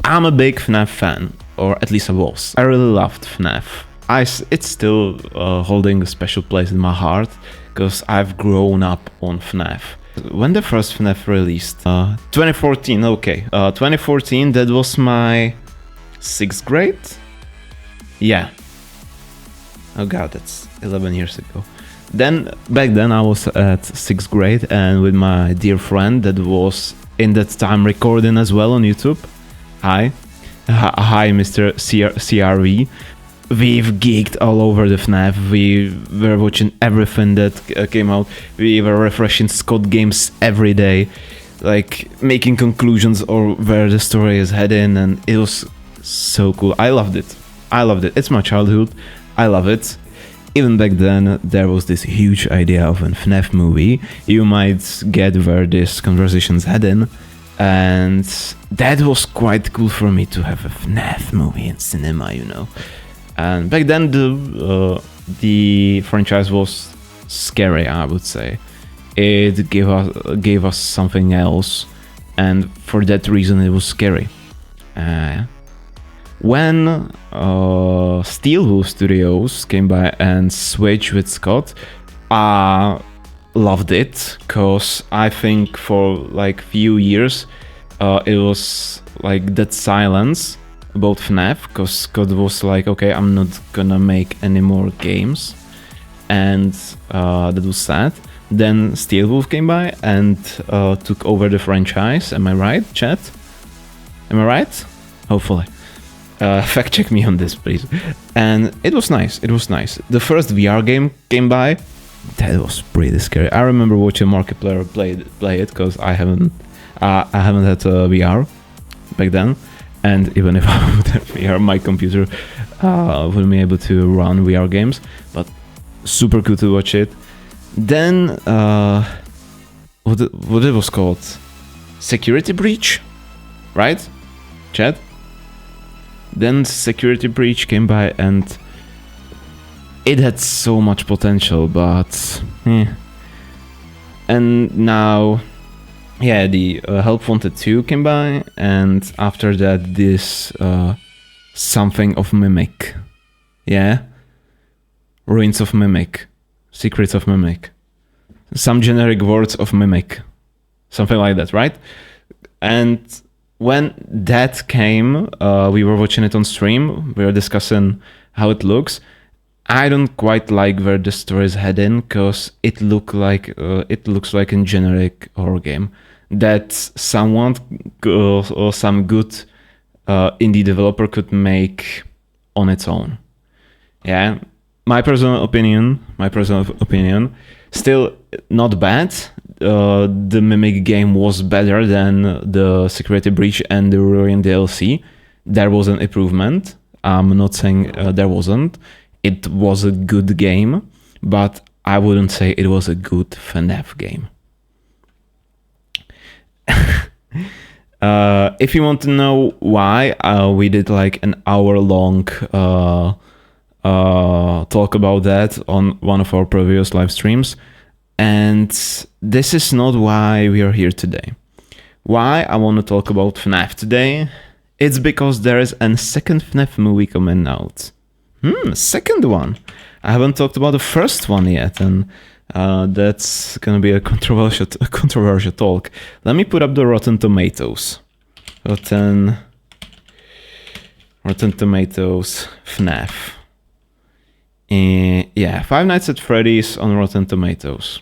I'm a big FNAF fan, or at least I was. I really loved FNAF. It's still holding a special place in my heart, because I've grown up on FNAF. When the first FNAF released? 2014, okay. 2014, that was my 6th grade? Yeah. Oh god, that's 11 years ago. Back then I was at 6th grade, and with my dear friend that was in that time recording as well on YouTube. Hi, Mr. CRV. We've geeked all over the FNAF. We were watching everything that came out. We were refreshing Scott games every day, like making conclusions or where the story is heading, and it was so cool. I loved it. It's my childhood. I love it. Even back then, there was this huge idea of a FNAF movie. You might get where this conversation's heading, and that was quite cool for me to have a FNAF movie in cinema, you know. And back then, the franchise was scary, I would say. It gave us something else, and for that reason, it was scary. When Witeye Studios came by and switched with Scott, I loved it, cause I think for like few years, it was like that silence about FNAF, cause Scott was like, okay, I'm not gonna make any more games, and that was sad. Then Steelwolf came by and took over the franchise. Am I right, chat? Am I right? Hopefully. Fact check me on this, please. And it was nice. The first VR game came by. That was pretty scary. I remember watching Markiplier play it, because I haven't had a VR back then. And even if I would have VR, my computer wouldn't be able to run VR games. But super cool to watch it. Then what it was called? Security Breach, right? Chat. Then Security Breach came by, and it had so much potential, but And now, yeah, the Help Wanted 2 came by, and after that this something of Mimic. Yeah? Ruins of Mimic. Secrets of Mimic. Some generic words of Mimic. Something like that, right? And when that came, we were watching it on stream. We were discussing how it looks. I don't quite like where the story is heading, because it looks like a generic horror game that someone or some good indie developer could make on its own. Yeah, my personal opinion. Still not bad. The Mimic game was better than the Security Breach and the Ruin DLC. There was an improvement. I'm not saying there wasn't. It was a good game, but I wouldn't say it was a good FNAF game. If you want to know why, we did like an hour-long talk about that on one of our previous live streams. And this is not why we are here today. Why I want to talk about FNAF today? It's because there is a second FNAF movie coming out. Second one. I haven't talked about the first one yet, and that's gonna be a controversial talk. Let me put up the Rotten Tomatoes. Rotten Tomatoes FNAF. Yeah, Five Nights at Freddy's on Rotten Tomatoes.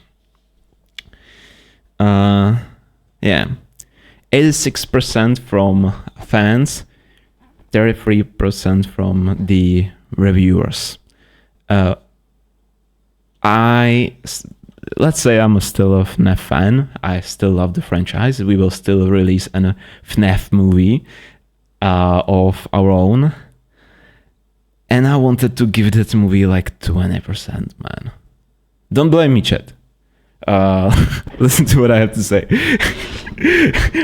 Yeah, 86% from fans, 33% from the reviewers. Let's say I'm still a FNAF fan. I still love the franchise. We will still release a FNAF movie of our own. And I wanted to give that movie like 20%, man. Don't blame me, chat. Listen to what I have to say.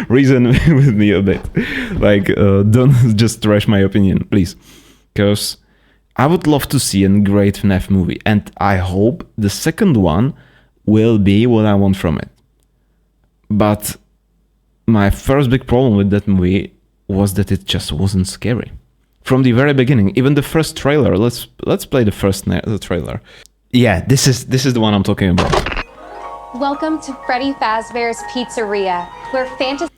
Reason with me a bit. Like, don't just trash my opinion, please. Because I would love to see a great FNAF movie, and I hope the second one will be what I want from it. But my first big problem with that movie was that it just wasn't scary. From the very beginning, even the first trailer. Let's play the first trailer. Yeah, this is the one I'm talking about. Welcome to Freddy Fazbear's Pizzeria, where fantasy...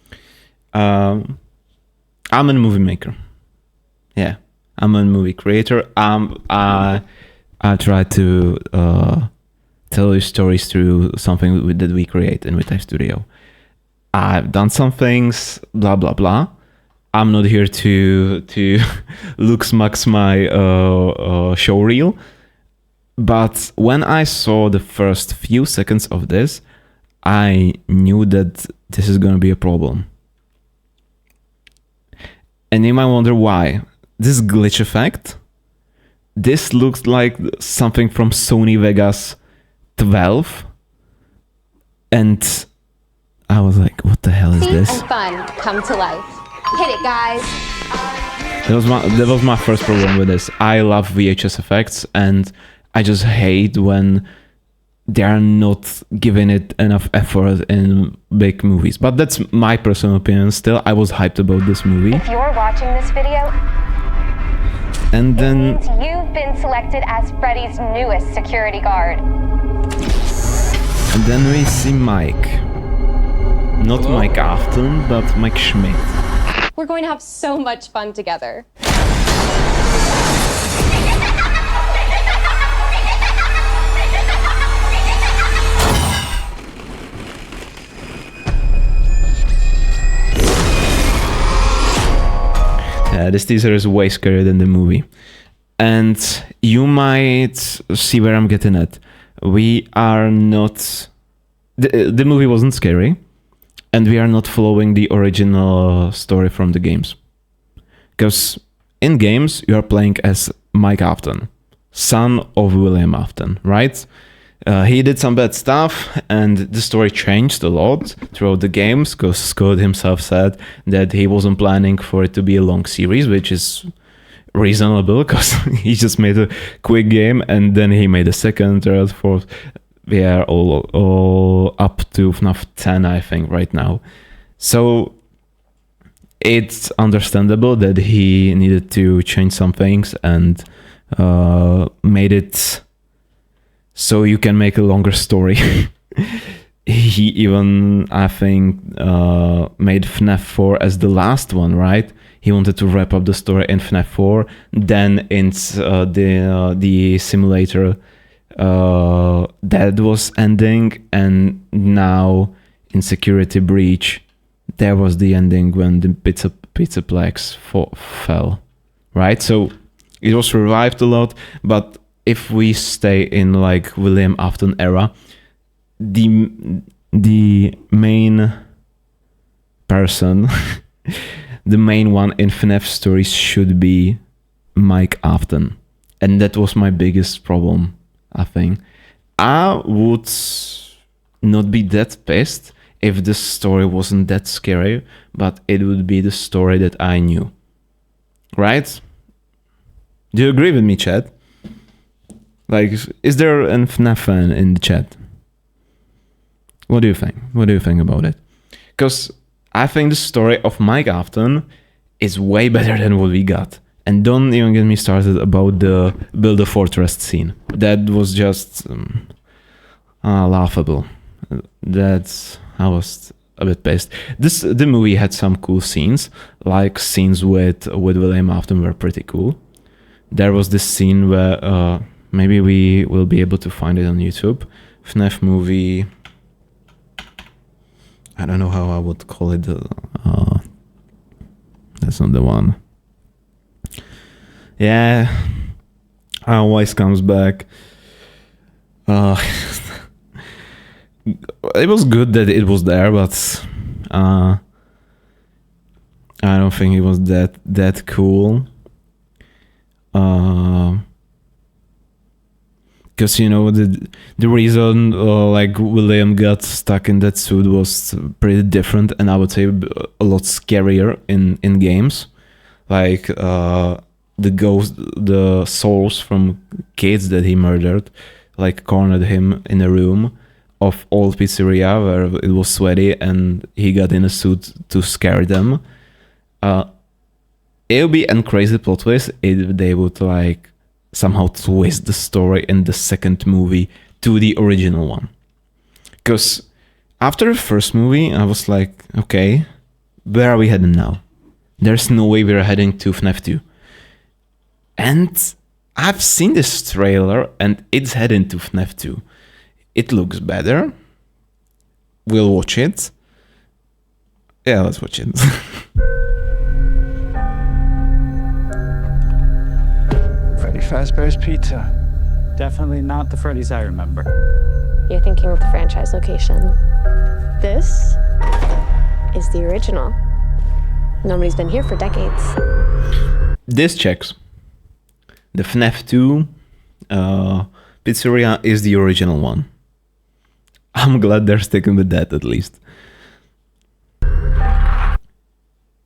I'm a movie maker. Yeah, I'm a movie creator. I try to tell you stories through something that we create in Witeye Studio. I've done some things, blah blah blah. I'm not here to looks max my show reel. But when I saw the first few seconds of this, I knew that this is going to be a problem. And you might wonder why. This glitch effect, this looks like something from Sony Vegas 12. And I was like, what the hell is this? and fun come to life. Hit it, guys. That was my first problem with this. I love VHS effects, and I just hate when they are not giving it enough effort in big movies. But that's my personal opinion. Still, I was hyped about this movie. If you're watching this video, and then it means you've been selected as Freddy's newest security guard. And then we see Mike. Not Mike Afton, but Mike Schmidt. We're going to have so much fun together. This teaser is way scarier than the movie. And you might see where I'm getting at. We are not... The movie wasn't scary. And we are not following the original story from the games. Because in games, you are playing as Mike Afton, son of William Afton, right? He did some bad stuff, and the story changed a lot throughout the games, because Scott himself said that he wasn't planning for it to be a long series, which is reasonable, because he just made a quick game, and then he made a second, third, fourth. We are all up to FNAF 10, I think, right now. So it's understandable that he needed to change some things and made it so you can make a longer story. He even, I think, made FNAF 4 as the last one, right? He wanted to wrap up the story in FNAF 4. Then in the simulator, that was ending, and now in Security Breach, there was the ending when the Pizzaplex fell, right? So it was revived a lot, but if we stay in like William Afton era, the main person, the main one in FNAF stories should be Mike Afton, and that was my biggest problem. I think I would not be that pissed if the story wasn't that scary, but it would be the story that I knew. Right? Do you agree with me, chat? Like, is there an FNAF fan in the chat? What do you think? What do you think about it? Because I think the story of Mike Afton is way better than what we got. And don't even get me started about the Build a Fortress scene. That was just laughable. I was a bit pissed. The movie had some cool scenes, like scenes with William Afton were pretty cool. There was this scene where maybe we will be able to find it on YouTube. FNAF movie. I don't know how I would call it. That's not the one. Yeah, always comes back. It was good that it was there, but I don't think it was that cool. Because you know the reason like William got stuck in that suit was pretty different, and I would say a lot scarier in games. Like the souls from kids that he murdered, like cornered him in a room of old pizzeria where it was sweaty, and he got in a suit to scare them. it would be a crazy plot twist if they would like somehow twist the story in the second movie to the original one. Because after the first movie, I was like, okay, where are we heading now? There's no way we're heading to FNAF 2. And I've seen this trailer and it's heading to FNAF 2. It looks better. We'll watch it. Yeah, let's watch it. Freddy Fazbear's Pizza. Definitely not the Freddy's I remember. You're thinking of the franchise location. This is the original. Nobody's been here for decades. This checks. The FNAF 2 pizzeria is the original one. I'm glad they're sticking with that at least.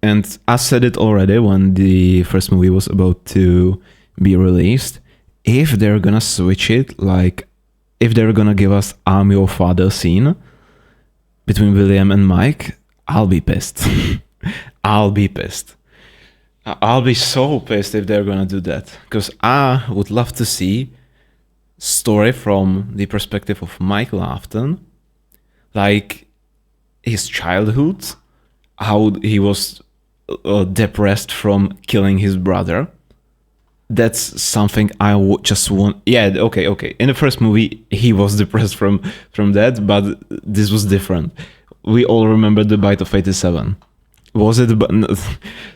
And I said it already when the first movie was about to be released. If they're gonna switch it, like if they're gonna give us I'm Your Father scene between William and Mike, I'll be pissed. I'll be pissed. I'll be so pissed if they're gonna do that. Because I would love to see story from the perspective of Mike Lafton, like his childhood, how he was depressed from killing his brother. That's something I would just want. Yeah, okay. In the first movie, he was depressed from that, but this was different. We all remember the Bite of 87. Was it?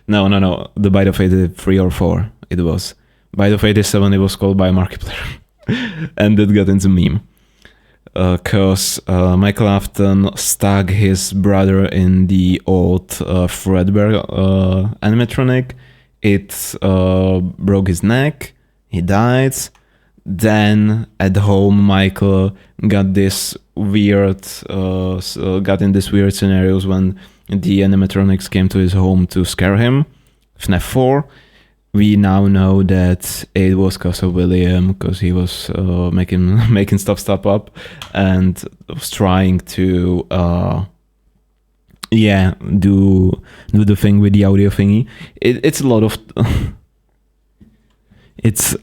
No. The Bite of 83 or 4. It was. Bite of 87, it was called by Markiplier. And that got into meme. Because Michael Afton stuck his brother in the old Fredbear animatronic. It broke his neck. He died. Then at home, Michael got this weird, got in this weird scenarios when the animatronics came to his home to scare him. FNAF 4. We now know that it was because of William, because he was making stuff up, and was trying to do the thing with the audio thingy. It's a lot of it's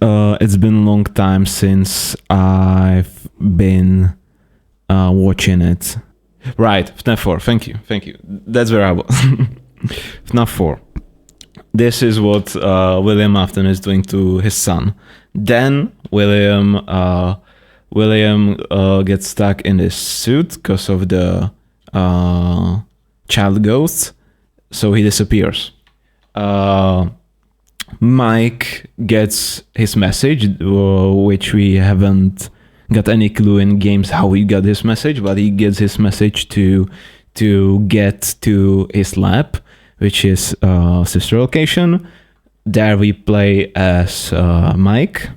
been a long time since I've been watching it. Right, FNAF 4. Thank you. That's where I was. FNAF 4. This is what William Afton is doing to his son. Then William gets stuck in this suit because of the child ghost, so he disappears. Mike gets his message, which we haven't got any clue in games how he got his message, but he gets his message to get to his lab, which is sister location. There we play as Mike.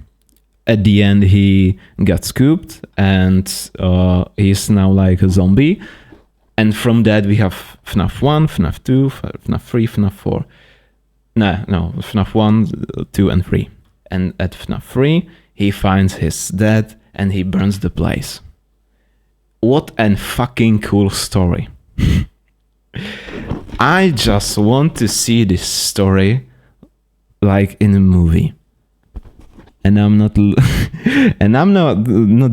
At the end, he got scooped, and he's now like a zombie. And from that, we have FNAF 1, FNAF 2, FNAF 3, FNAF 4. No, FNAF 1, 2, and 3. And at FNAF 3, he finds his dad, and he burns the place. What a fucking cool story. I just want to see this story like in a movie. And I'm not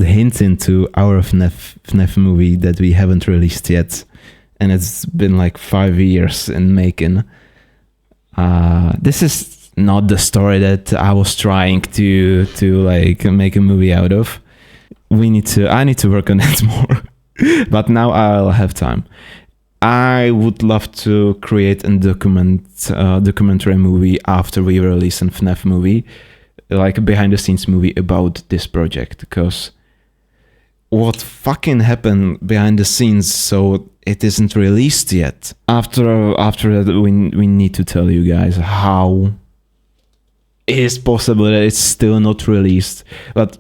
hinting to our FNAF movie that we haven't released yet, and it's been like 5 years in making. This is not the story that I was trying to like make a movie out of. I need to work on it more, but now I'll have time. I would love to create a documentary movie after we release a FNAF movie, like a behind the scenes movie about this project, because what fucking happened behind the scenes so it isn't released yet. After that, we need to tell you guys how it is possible that it's still not released. But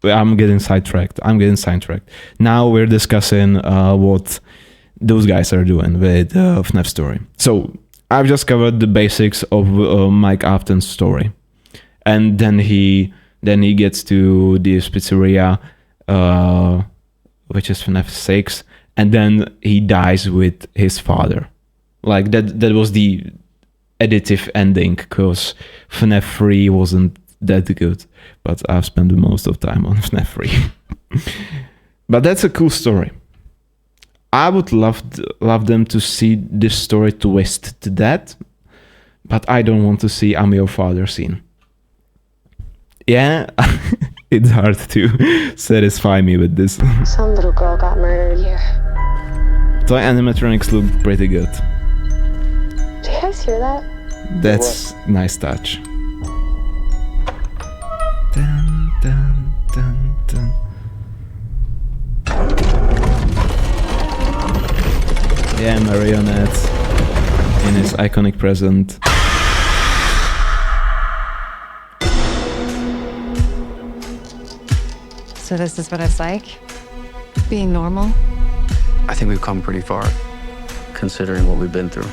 I'm getting sidetracked. Now we're discussing what those guys are doing with FNAF story. So I've just covered the basics of Mike Afton's story, and then he gets to this pizzeria, which is FNAF 6, and then he dies with his father. Like that was the additive ending, because FNAF 3 wasn't that good, but I've spent the most of time on FNAF 3. But that's a cool story. I would love them to see this story twist to that, but I don't want to see "I'm your father" scene. Yeah, it's hard to satisfy me with this. Some little girl got murdered here. Toy animatronics look pretty good. Do you guys hear that? That's nice touch. Dun, dun, dun, dun. Yeah, Marionette in his iconic present. So this is what it's like? Being normal? I think we've come pretty far, considering what we've been through.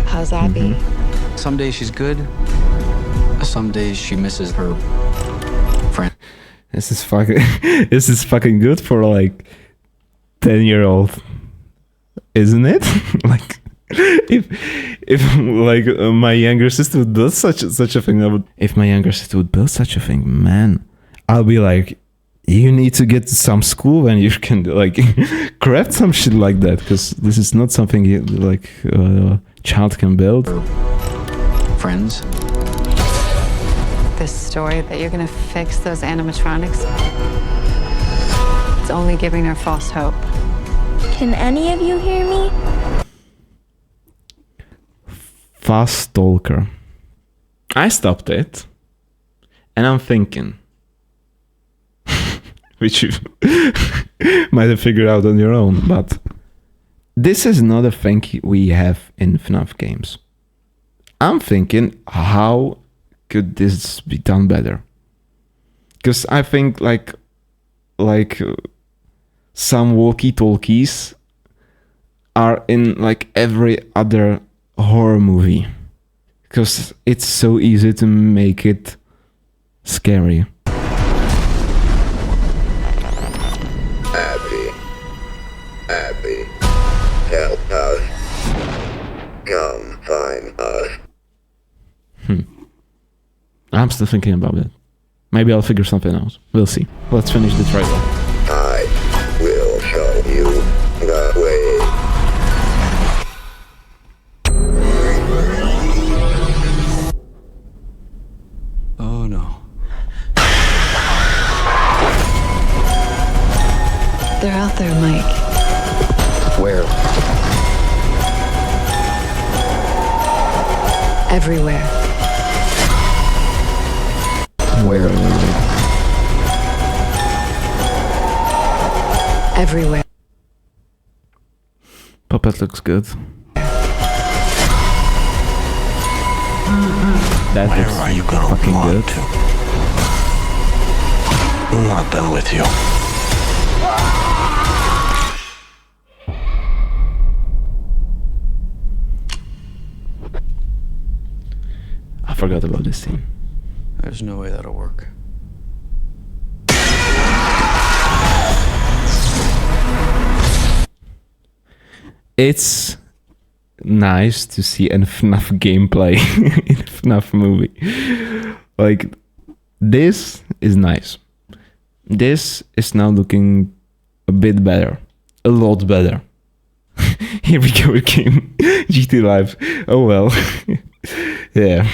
How's Abby? Some days she's good. Some days she misses her friend. This is fucking good for like 10-year-old, isn't it? Like, if like my younger sister would build such a thing, if my younger sister would build such a thing, man, I'll be like, you need to get to some school and you can like craft some shit like that, because this is not something like child can build. Friends. This story that you're gonna fix those animatronics, it's only giving her false hope. Can any of you hear me? Fast Stalker. I stopped it, and I'm thinking, which you might have figured out on your own, but this is not a thing we have in FNAF games. I'm thinking, how could this be done better? Because I think like some walkie-talkies are in like every other horror movie, because it's so easy to make it scary. Abby, help us. Come find us. I'm still thinking about it. Maybe I'll figure something out. We'll see. Let's finish the trailer. I will show you the way. Oh no. They're out there, Mike. Where? Everywhere. Where? Everywhere. Puppet looks good. That Where looks are you gonna fucking run good. to? I'm not done with you. I forgot about this scene. There's no way that'll work. It's nice to see a FNAF gameplay in a FNAF movie. Like, this is nice. This is now looking a bit better. A lot better. Here we go again. GT Live. Oh well. Yeah.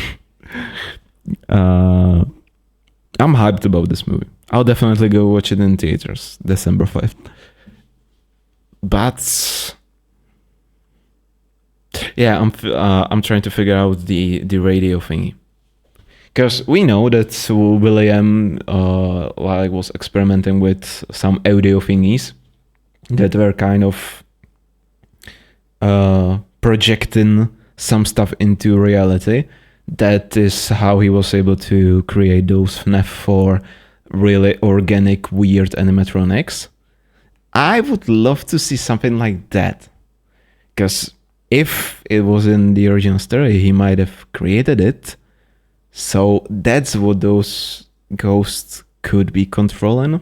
I'm hyped about this movie. I'll definitely go watch it in theaters December 5th. But yeah, I'm trying to figure out the radio thingy, because we know that William like was experimenting with some audio thingies that were kind of projecting some stuff into reality. That is how he was able to create those FNAF 4 really organic, weird animatronics. I would love to see something like that, because if it was in the original story, he might have created it. So that's what those ghosts could be controlling.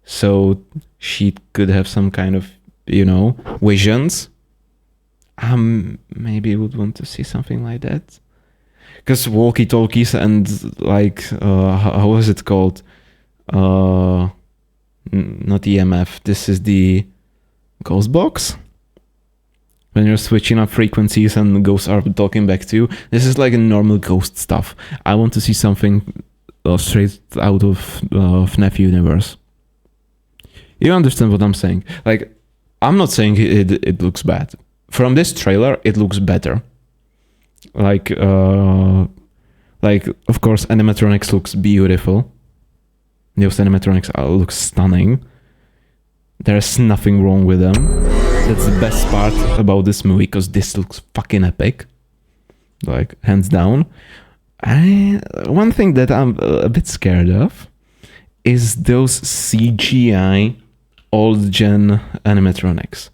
So she could have some kind of, visions. maybe would want to see something like that. Because walkie-talkies and like, how was it called? Not EMF. This is the ghost box. When you're switching up frequencies and the ghosts are talking back to you. This is like a normal ghost stuff. I want to see something straight out of FNAF universe. You understand what I'm saying? Like, I'm not saying it looks bad. From this trailer, it looks better. Like, of course, animatronics looks beautiful. Those animatronics look stunning. There's nothing wrong with them. That's the best part about this movie, because this looks fucking epic. Like, hands down. One thing that I'm a bit scared of is those CGI old-gen animatronics.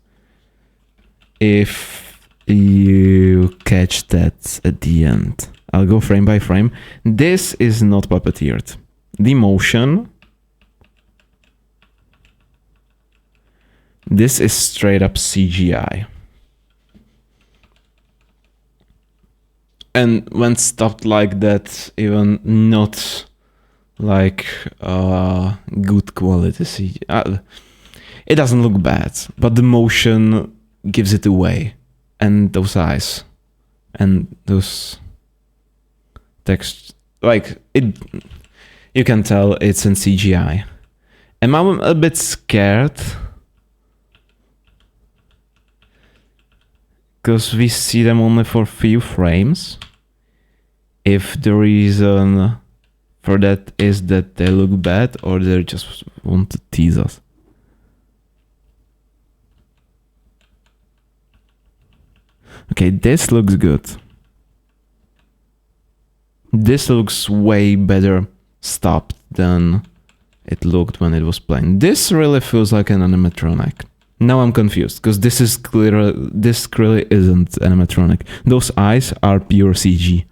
If you catch that at the end. I'll go frame by frame. This is not puppeteered. The motion... This is straight up CGI. And when stopped like that, even not like good quality CGI. It doesn't look bad, but the motion gives it away. And those eyes. And those text, like it, you can tell it's in CGI. And I'm a bit scared. Because we see them only for few frames. If the reason for that is that they look bad or they just want to tease us. Okay, this looks good. This looks way better stopped than it looked when it was playing. This really feels like an animatronic. Now I'm confused, because this is clear. This clearly isn't animatronic. Those eyes are pure CG.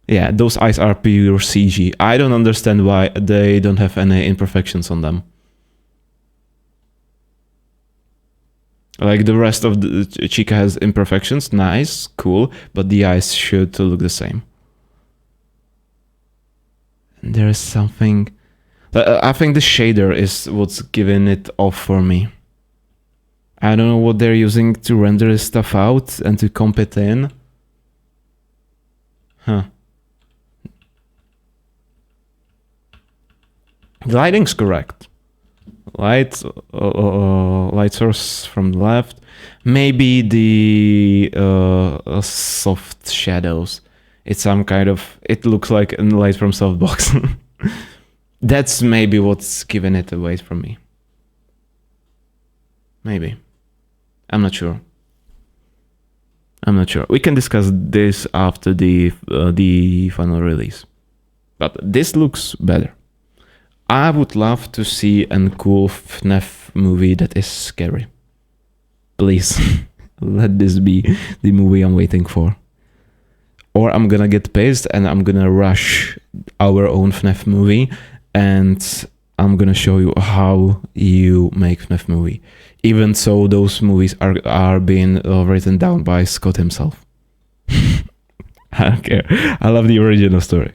Yeah, those eyes are pure CG. I don't understand why they don't have any imperfections on them. Like the rest of the Chica has imperfections, nice, cool, but the eyes should look the same. And there is something... I think the shader is what's giving it off for me. I don't know what they're using to render this stuff out and to comp it in. Huh. The lighting's correct. Light source from the left. Maybe the soft shadows. It's some kind of... It looks like a light from softbox. That's maybe what's giving it away from me. Maybe. I'm not sure. We can discuss this after the final release. But this looks better. I would love to see a cool FNAF movie that is scary. Please, let this be the movie I'm waiting for. Or I'm gonna get pissed and I'm gonna rush our own FNAF movie and I'm gonna show you how you make FNAF movie. Even so, those movies are being written down by Scott himself. I don't care. I love the original story.